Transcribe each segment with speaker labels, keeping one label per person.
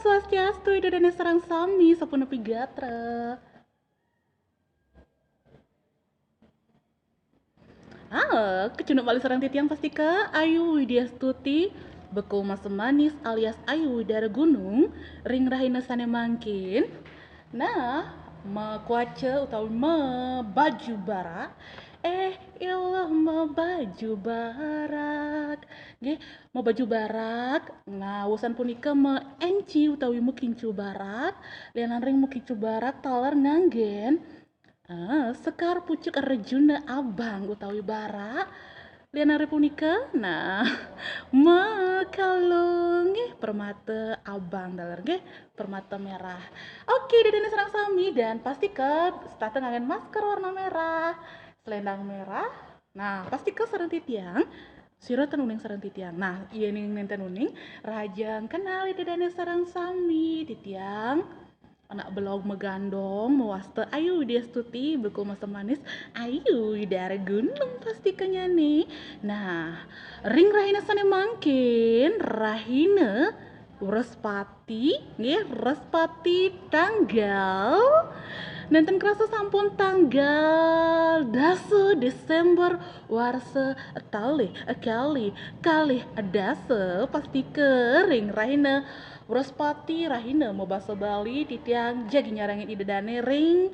Speaker 1: Swastiastu, Ida dan sareng sami sapunepi gatra. Kecunduk balik sareng titiang pasti ke Ayu Widyastuti beku mas manis alias Ayu Widara Gunung ring rahina sane mangkin. Nah, kuace utawi baju bara ilah baju barak nggih baju barak nah wusan punika enci utawi kincu barak lianan ring kincu barak taler nganggen sekar pucuk rejuna abang utawi bara lianan punika nah kalung permata abang dalar permata merah. Oke, dedene serang sami dan pastikan stata ngangen masker warna merah, selendang merah. Nah, pastikan sareng titiang sira tenuning sareng titiang. Nah, iya ning nenten uning rajang kenal dedene sarang sami titiang. Anak belog megandong mewaste Ayu Widyastuti beku masa manis Ayu Widara Gunung pasti kenyane. Nah, ring rahina sane mangkin rahina Respati nggih Respati tanggal nenten kerasa sampun tanggal 10 Desember warse kali dase pasti kering rahina Respati rahina mau bahasa Bali titiang jagi nyarangin ide dane ring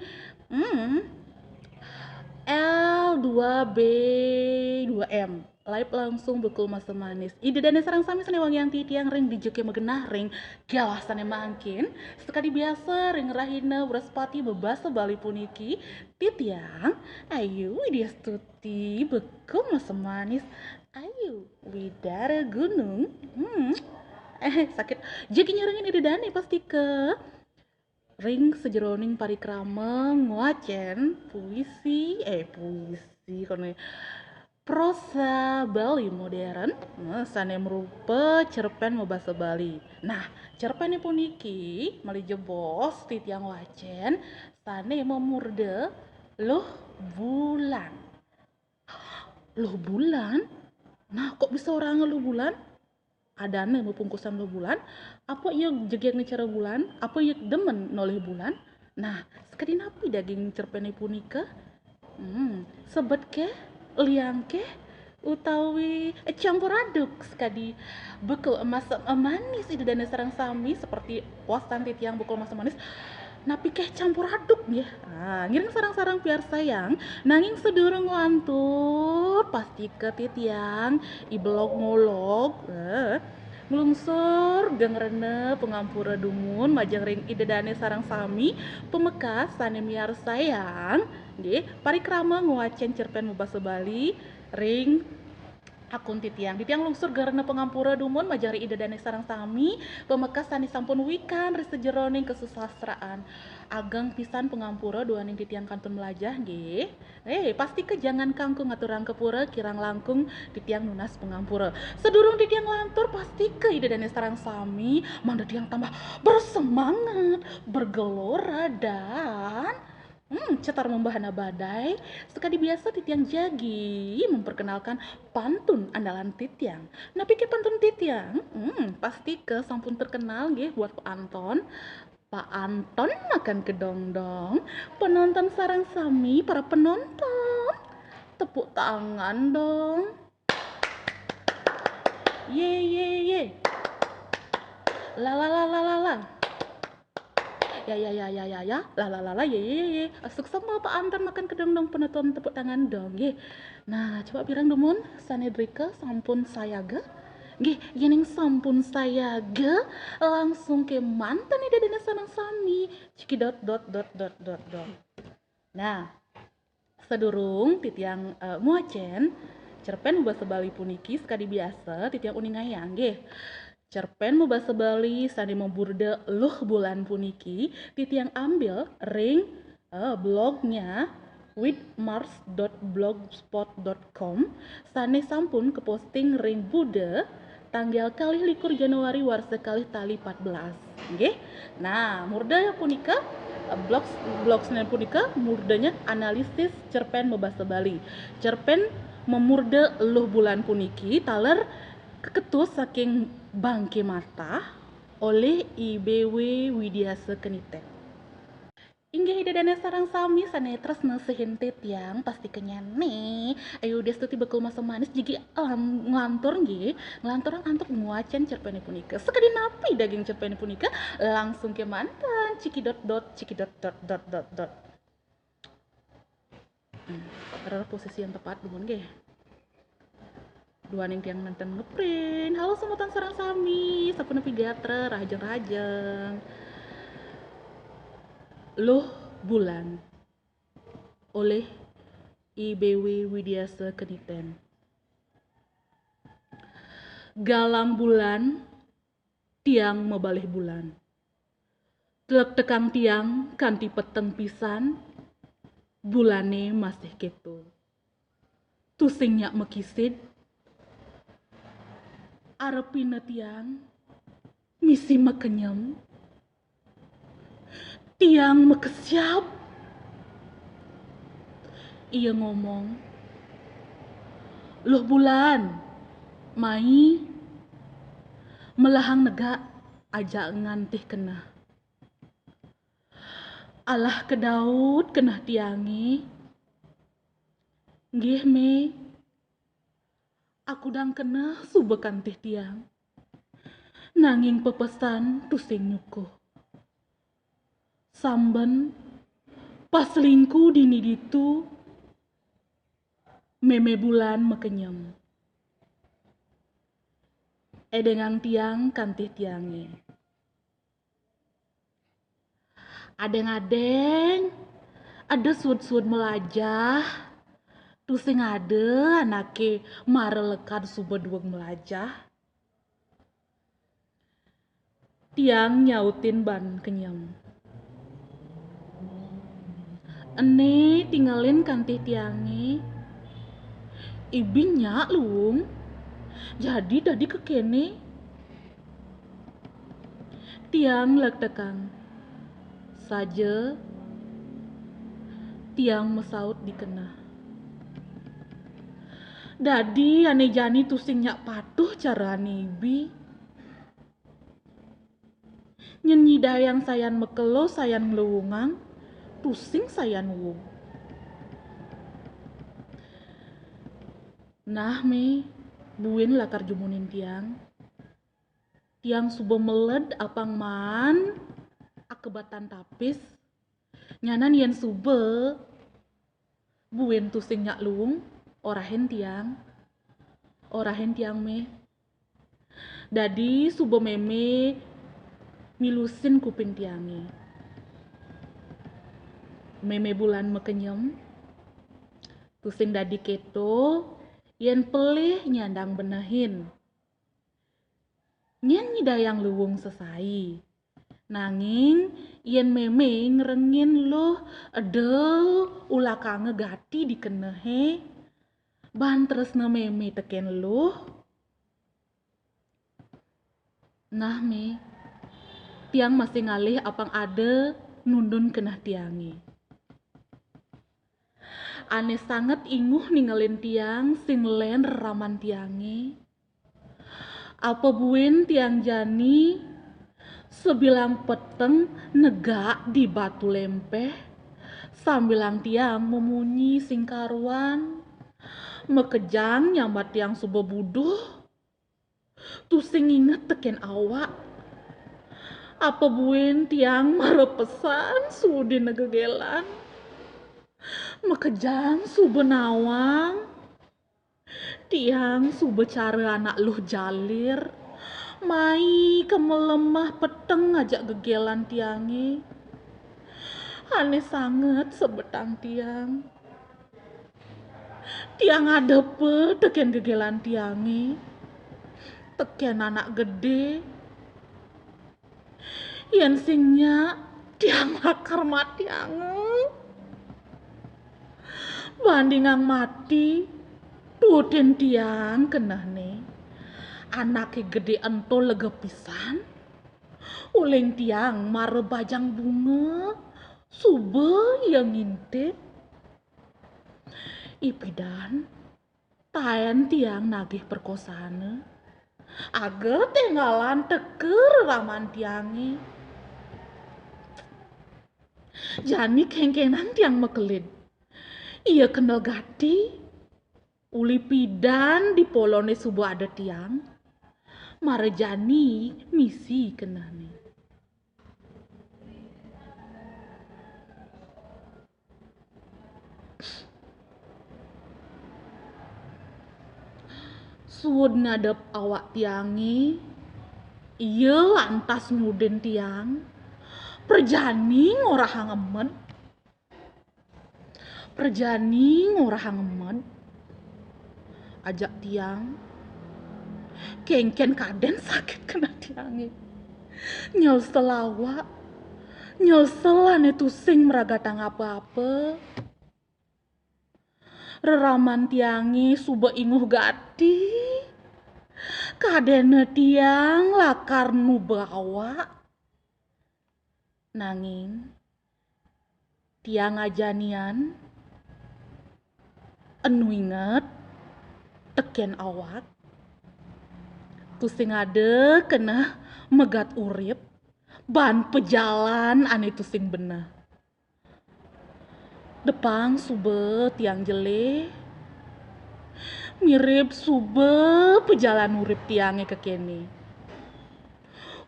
Speaker 1: L2B2M live langsung bekul masa manis ide dane sarang sami sanewang yang titiang ring dijuke megenah ring galah sane mangkin sekali biasa ring rahina Respati bebasa Bali puniki titiang Ayu Widyastuti bekul masa manis Ayu Widara Gunung sakit jadi nyarangin ide dane pasti ke ring sejeroning parikrama nguacen puisi kono prosa Bali modern sane merupa cerpen bahasa Bali. Nah, cerpennya puniki mali jebos titiang wacen sane memurde loh bulan. Loh bulan? Nah, kok bisa orang loh bulan? Adane pungkusan lo bulan apa iya jegiang cara bulan apa iya demen noleh bulan nah sekadi napi daging cerpene punika sebet ke liang ke utawi campur aduk sekadi bekal emas manis itu dan sarang sami seperti wasan titiang bekal emas manis napi keh campur aduk ya ngiring sarang-sarang biar sayang nanging sedurung lantur pasti ke titiang ibelok ngolok ngelungsur gengrene pengampura dumun majang ring idedane sarang sami pemekas sane miar sayang nggih parikrama nguacen cerpen bahasa Bali ring akun titiang lungsur garana pengampura dumun majari ida dane sarang sami pemekas sani sampun wikan risejeroning kesusastraan agang pisan pengampura duaning titiang kantun melajah nggih pasti ke jangan kangkung aturang kepura kirang langkung titiang nunas pengampura sedurung titiang lantur pasti ke ida dane sarang sami manda tiang tambah bersemangat bergelora dan cetar membahana badai sekali biasa titiang jagi memperkenalkan pantun andalan titiang nah pikir pantun titiang pasti ke sampun terkenal nggih buat Pak Anton makan kedongdong penonton sarang sami para penonton tepuk tangan dong ye la la la la la la ya la ye sukses mau Pak Anton makan kedong penonton tepuk tangan dong ye nah coba pirang dumun sanedrika sampun saya ge nggih yening sampun saya ge langsung ke mantan ida dana sanang sami ciki dot nah sedurung titiang muacen cerpen bahasa Bali puniki sekali biasa titiang uning ngayang nggih cerpen bahasa Bali sane memburda luh bulan puniki titiang ambil ring blognya withmars.blogspot.com sane sampun ke posting ring Buddha tanggal kalih likur Januari warsa kalih tali 14 nggih nah murda punika blogsnya punika murdanya analisis cerpen bahasa Bali cerpen memurde luh bulan puniki taler keketus saking bangke mata oleh IBW Widiasa Keniten. Inggih idadana sarang sami sanetresna sehintit yang pasti kenyane ayo destuti bekul masa manis jigi ngelantur nggih ngelantur antuk nguacan cerpene punika sekali napi daging cerpene punika langsung ke mantan ciki dot. Adalah posisi yang tepat dumun nggih dua ning tiang nenten ngeprint halo semutan sarang sami sapuna pediatra rajeng Loh Bulan oleh IBW Widiasa Keniten. Galang bulan tiang mebalih bulan. Telek tekang tiang kanti peteng pisan bulane masih keto. Tusing nyak mekisid arepina tiang misi mekenyem tiang mekesyap. Ia ngomong, loh bulan, mai melahang negak ajak ngantih kena. Alah kedaud kena tiangi. Nggih me, aku dang kena subekantih tiang. Nanging pepesan tusing nyukuh. Samben pas lingku dini ditu meme bulan mekenyem. Edengang tiang kantih tiange. Adeng-adeng, ada sud-sud melajah. Tusing ada anake marelekan subedueg melajah. Tiang nyautin ban kenyem. Ene tinggalin kantih tiange. Ibinya lung. Jadi tadi kekene. Tiang lek tekang. Saja tiang mesaut dikena. Dadi ane jani tusing nyak patuh cara ibi. Nyenyi dayang sayan mekelo sayan ngelewungang. Tusing sayan wung. Nah me, buin lakar jumunin tiang. Tiang subo meled apang man, akebatan tapis. Nyanan yen sube, buin tusing nyak luung, orahen tiang me. Dadi subo meme milusin kuping tiange. Meme bulan mekenyem, tusing dadi keto, yen pelih nyandang benehin. Nyen nyidayang luwung sesai. Nanging yen meme ngerengin loh edel ulaka ngegati dikenehe. Bantresna meme teken loh. Nah me, tiang masih ngalih apang ada nundun kenah tiangi. Ane sangat inguh ninggalin tiang sing len raman tiange. Apa buin tiang jani sebilang peteng negak di batu lempeh sambilang tiang memunyi sing karuan mekejang nyambat tiang subuh buduh tusing inget teken awak. Apa buin tiang marepesan sudi negegelan mekejang sube nawang tiang sube cara anak luh jalir mai kemelemah peteng ngajak gegelan tiange. Aneh sangat sebetang tiang ada pe teken gegelan tiange teken anak gede yen singnya tiang akar mati ange. Bandingang mati tutin tiang kenah ne anake gede ento lega pisan uling tiang mare bajang bunga sube yang ngintip ipidan taen tiang nagih perkosane Ager tinggalan teker raman tiangi. Jani kengkenan tiang mekelin. Ia kenal gati. Uli pidan di polone subuh ada tiang. Marejani misi kenani. Suud ngadep awak tiangi. Ia lantas nguden tiang. Perjani ngorah hangemen. Perjani ngorah hangemen. Ajak tiang. Kengken kaden sakit kena tiangi. Nyelsel awak. Nyelsel ane tusing meragatang apa-apa. Reraman tiangi suba inguh gati. Kadene tiang lakar nu bawa. Nanging tiang ajanian enu inget teken awak tusing ade kena megat urip ban pejalan ane tusing beneh. Depang sube tiang jele mirip sube pejalan urip tiange kekene.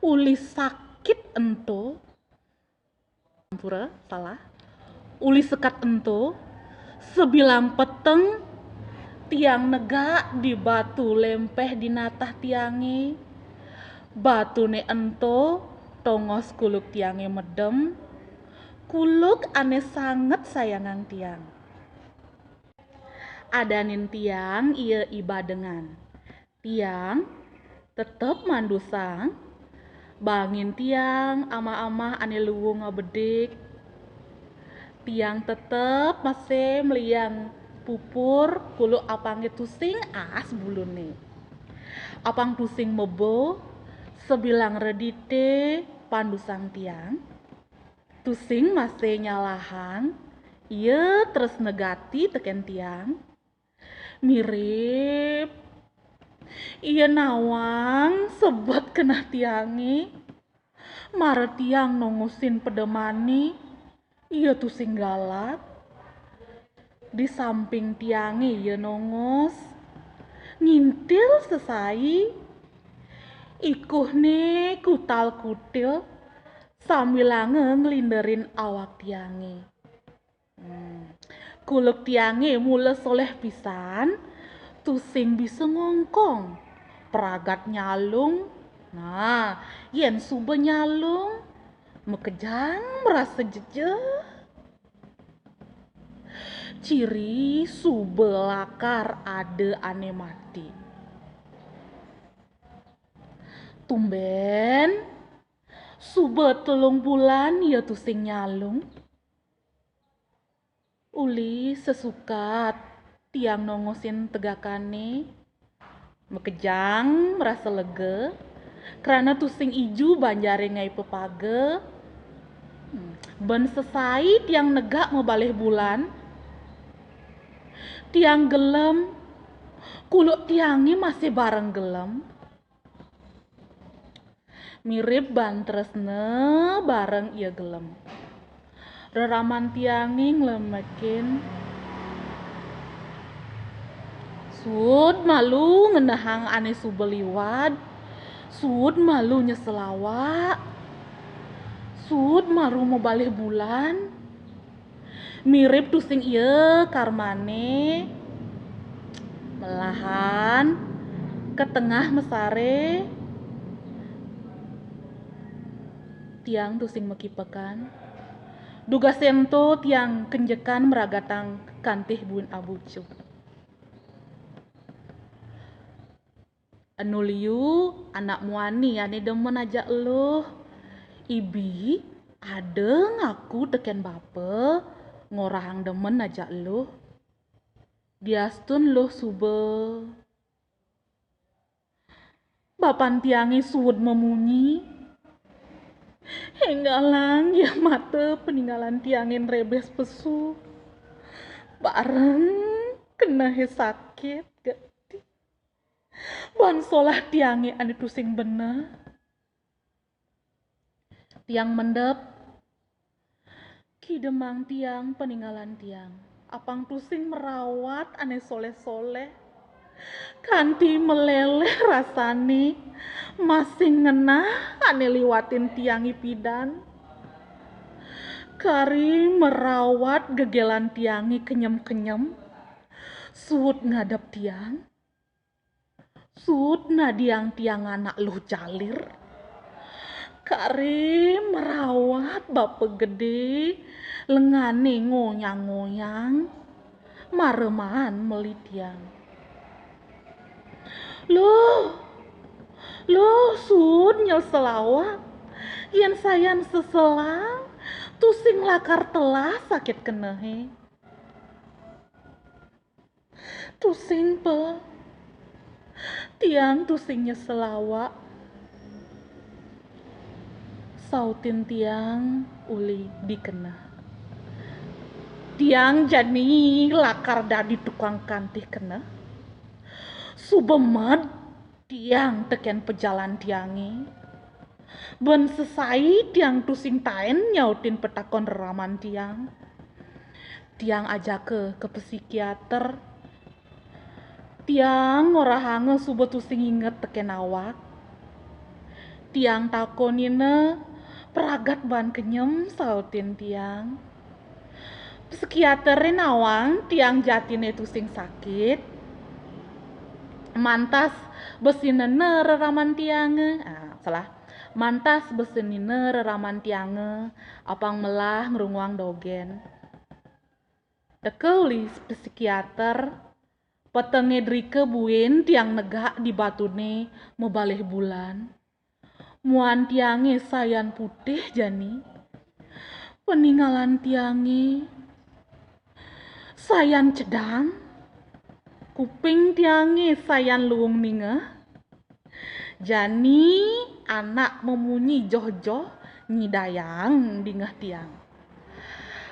Speaker 1: Uli sakit ento salah. Uli sekat ento sebilang peteng tiang negak di batu lempeh di natah tiange. Batune ento tongos kuluk tiange medem. Kuluk ane sangat sayangang tiang. Adanin tiang ia iba dengan. Tiang tetep mandusang. Bangin tiang ama-ama ane luwu ngabedik. Tiang tetep masih meliang pupur kuluk apange tusing as bulune. Apang tusing mebo sebilang redite pandusang tiang. Tusing masih nyalahan. Ia terus negati teken tiang. Mirip ia nawang sebot kena tiangi. Mare tiang nongosin pedemani. Ia tusing galak. Di samping tiangi ia nongos. Ngintil sesai. Ikuh ne kutal kutil. Sambil ngelinderin awak tiangi. Kuluk tiangi mule soleh pisan. Tusing bisa ngongkong. Peragat nyalung. Nah, yen sube nyalung. Mekejang merasa jejeh. Ciri sube lakar ade ane mati. Tumben sube 3 bulan ia tusing nyalung. Uli sesukat tiang nongosin tegakane. Mekejang merasa lega. Karena tusing iju banjare ngai pepage. Ben sesai tiang negak ngebalih bulan. Tiang gelem. Kuluk tiangi masih bareng gelem. Mirip bantresne bareng ia gelem. Reraman tiangi nglemekin. Sud malu ngenahang ane sube liwat. Sud malu nyeselawak. Sud maru mau balik bulan. Mirip tusing ieu karmane. Melahan ke tengah mesare. Tiang tusing mekipekan. Duga sento tiang kenjekan meragatang kantih buin abucu. Anu liu anak muani ane demen aja eluh. Ibi ade ngaku teken bape ngorahang demen aja eluh. Diastun luh sube. Bapan tiangi suud memunyi. Henggalang ya mate peninggalan tiangin rebes pesu. Bareng kena he sakit gati. ban solah tiange ane tusing bener. Tiang mendep, ki demang tiang peninggalan tiang. Apang tusing merawat ane soleh-soleh. Kanti meleleh rasane, masing ngenah ane liwatin tiang ipidan. Kari merawat gegelan tiangi kenyem-kenyem, suut ngadep tiang, suut nadiang tiang anak luh jalir. Kari merawat bape gede, lengane ngoyang-ngoyang, maremahan meli tiang. Loh, suut nyel selawat, yen sayan seselang, tusing lakar telah sakit kenehe. Tusing pe, tiang tusingnya selawak, sautin tiang uli dikena. Tiang jani lakar dadi tukang kantih kena. Subemed tiang teken pejalan tiangi. Ben sesai tiang tusing taen nyautin petakon raman tiang. Tiang ajak ke psikiater. Tiang ngorahange subuh tusing inget teken awak. Tiang takonine peragat ban kenyem sautin tiang. Psikiaterin awang tiang jatine tusing sakit. Mantas besinene reraman tiange. Mantas besinene reraman tiange. Apang melah ngerunguang dogen. Teke ulis psikiater. Petenge drike buin tiang negak di batune mebalih bulan. Muan tiange sayan putih jani. Peninggalan tiange sayan cedang. Kuping tiange sayan luung ninge. Jani anak memunyi joh-joh nyidayang dingeh tiang.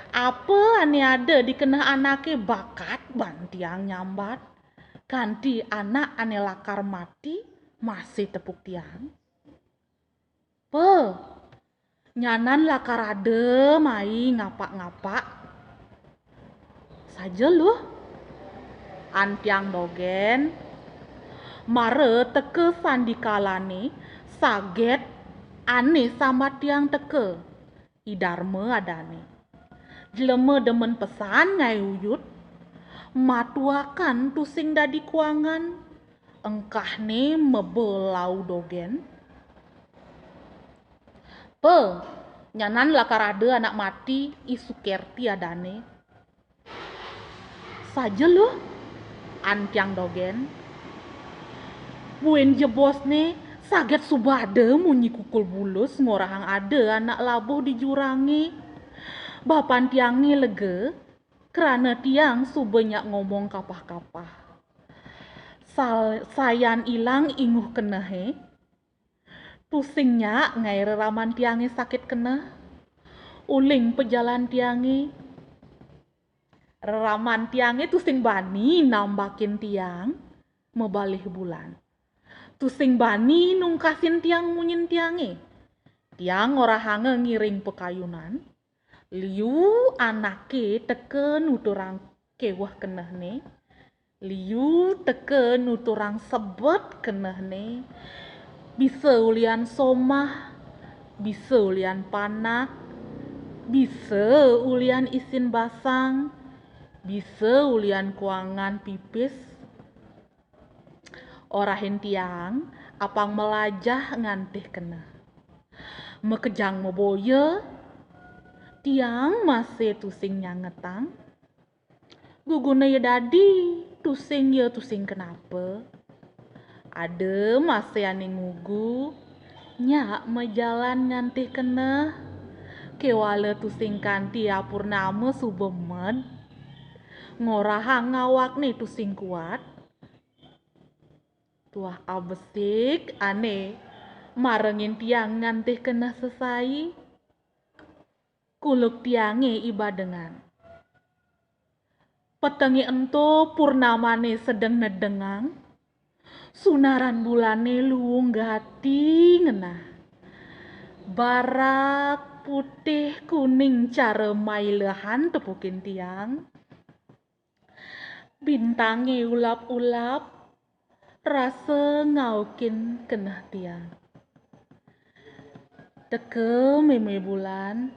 Speaker 1: Apa ane ada dikenah anake bakat ban tiang nyambat. Kanti anak ane lakar mati masih tepuk tiang. Nyanan lakar ade mai ngapak-ngapak. Saja loh. Antiang dogen. Mare teke sandikalane saget ane sama tiang teke. Idarme adane. Jeleme demen pesan ngai uyut. Matuakan tusing dadi kuangan. Engkahne mebelau dogen. Nyanan lakar ade anak mati isu kerti adane. Saja loh. Antiang dogen. Buin jebosne saget subade munyi kukul bulus ngorahang ade anak labuh di jurangi. Bapan tiange lege kerana tiang subenyak ngomong kapah-kapah. Sayan ilang inguh kenehe. Pusingnya ngai reraman tiange sakit keneh. Uling pejalan tiange. Reraman tiange tusing bani nambakin tiang mebalih bulan. Tusing bani nungkasin tiang munyin tiange. Tiang orahange ngiring pekayunan. Liu anake teke nuturang kewah kenehne. Liu teke nuturang sebet kenehne. Bisa ulian somah, bisa ulian panak, bisa ulian isin basang, bisa ulian kuangan pipis. Orahin tiang apang melajah ngantih kena. Mekejang meboye, tiang masih tusing nyangetang. Gugune ya dadi, tusing kenapa? Ade masih ane ngugu, nyak mejalan ngantih kena. Kewala tusing kanti apurnama subemed. Ngorahang ngawak nih tusing kuat. Tuah abesik ane marengin tiang ngantih kena sesai. Kuluk tiange ibadengan. Petengi ento purnamane sedeng nedengang. Sunaran bulane luwung gati ngenah. Barak putih kuning cara mailehan tepukin tiang. Bintange ulap-ulap rasa ngaukin kenah tiang. Teke meme bulan.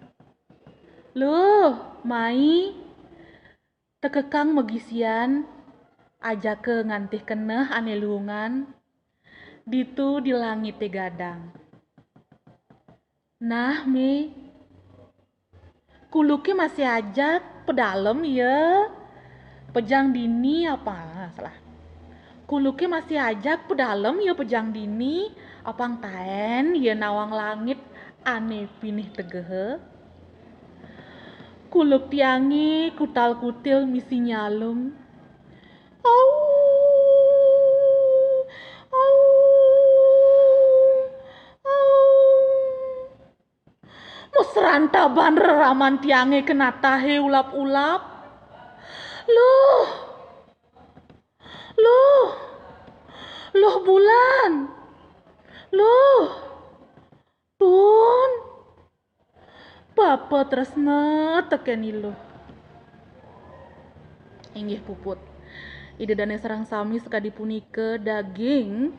Speaker 1: Loh, mai tekekang megisian aja ke ngantih keneh ane luungan ditu di langit te gadang. Nah me kuluki masih ajak pedalem ya pejang dini apa salah kuluki masih ajak pedalem ya pejang dini apang taen ya nawang langit ane pinih tegehe kuluk tiangi kutal kutil misi nyalung. Au, au, au. Musrantaban reraman tiange kena tahe ulap-ulap. Loh, loh, loh bulan. Loh, tun. Papa tresna tekeni loh. Inggih puput. Ide dane sarang sami sekadi punika daging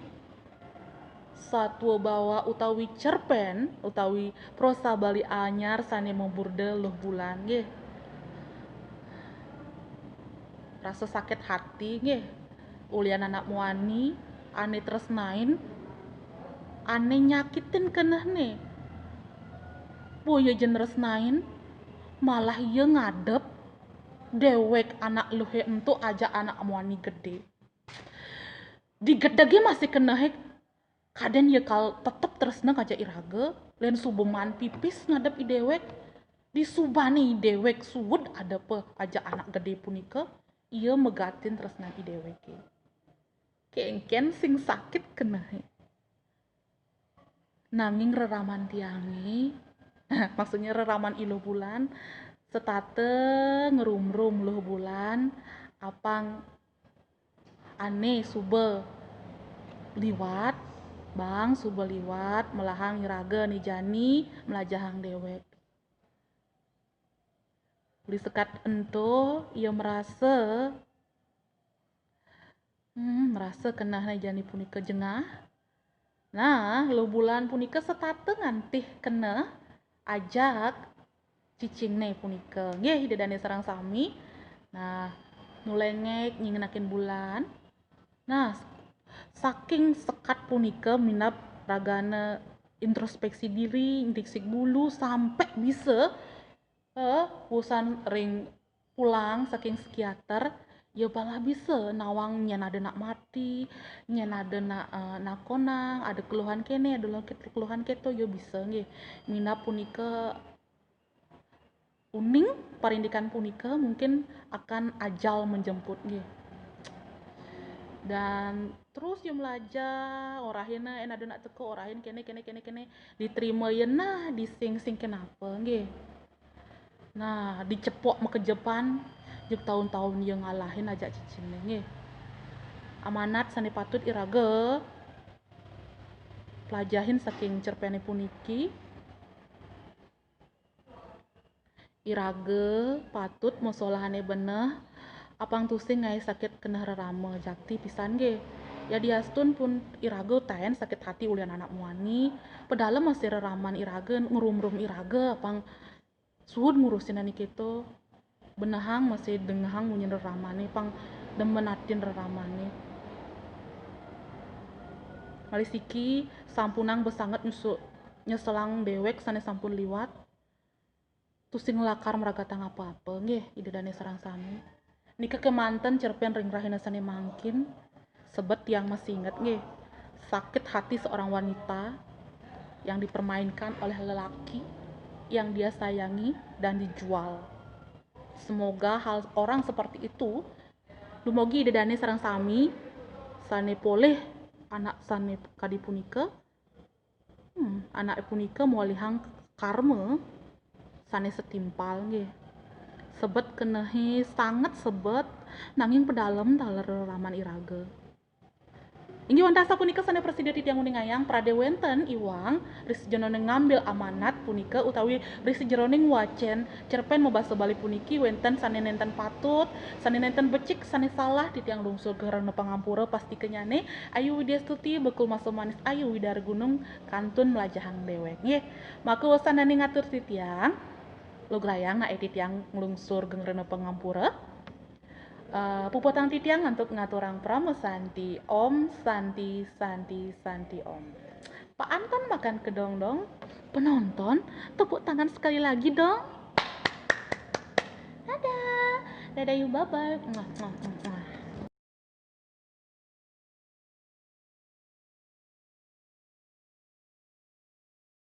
Speaker 1: satwa bawa utawi cerpen utawi prosa Bali anyar sane memburde luh bulan nggih. Rasa sakit hati nggih. Ulian anak muani ane tresnain ane nyakitin kenehne. Boya jen tresnain malah ieu ngadep dewek anak luhe entu aja anak muani gede. Digedege masih keneh kaden ya kal tetep tresna kaja iraga len subeman pipis ngadep i dewek disubani dewek suwud ada pe aja anak gede punika ieu megatin tresna i dewek kengken sing sakit keneh nanging reraman tiangi maksudnya reraman iluh bulan setate ngerumrum luh bulan apang ane sube liwat bang suba liwat melahang iraga ni jani melajahang dewek. Beli sekat ento ia merasa kenah ni jani punika jengah. Nah, lo bulan punika setate ngantih keneh ajak cicing ne punika. Nggih dedane sarang sami. Nah, nulengek nyingenakin bulan. Nah, saking sekat punika minap ragana introspeksi diri, indeksik bulu sampai bisa bosan ring pulang saking psikiater ya balah bisa nawang nyen ada nak mati, nyen ada nak konang, ada keluhan kene, ada keluhan keto ya bisa nggih. Minap punika uning parindikan punika mungkin akan ajal menjemput nggih. Dan terus yang belajar orahina ada nak teko orahin kene diterima ya nah dising kenapa nggih. Nah dicepok mekejepan juk tahun-tahun yang ngalahin aja cicing nggih. Amanat sane patut iraga pelajahin saking cerpene puniki iraga patut mosolahane beneh apang tusing ngai sakit kena rerama jakti pisan nggih. Ya diastun pun iraga taen sakit hati ulian anak muani pedalem masih reraman iraga ngerumrum iraga apang suud ngurusin ani keto benahang masih dengahang munyin reramane pang demenatin reramane. Malisiki sampunang besanget nyusuk nyeselang dewek sane sampun liwat tusing lakar meragatang apa-apa nggih idedane sarang sami. Nika kemanten cerpen ring rahina sane mangkin sebet yang masih ingat nggih sakit hati seorang wanita yang dipermainkan oleh lelaki yang dia sayangi dan dijual. Semoga hal orang seperti itu dumugi idedane sarang sami sane poleh anak sane kadi punika anak punika moalihang karma sane setimpal nggih. Sebet kenehi sangat sebet nanging pedalem taler raman iraga. Inggih wantasa punika sane presiden titiang uning ayang pradewenten iwang risi jroning ngambil amanat punika utawi risi jroning wacen cerpen mebasa bali puniki wenten sane nenten patut, sane nenten becik, sane salah titiang lungsul gerana pangampura pasti kenyane Ayu Widyastuti bekul masa manis Ayu Widar Gunung kantun melajahang dewek. Nggih, maka wasanane ngatur titiang lograyang na titiang nglungsur gerana pangampura. Puputang titiang untuk ngaturang pramusanti Om Santi Santi Santi Om. Pak Anton makan kedong dong. Penonton, tepuk tangan sekali lagi dong. Dadah. Dadah you bye bye.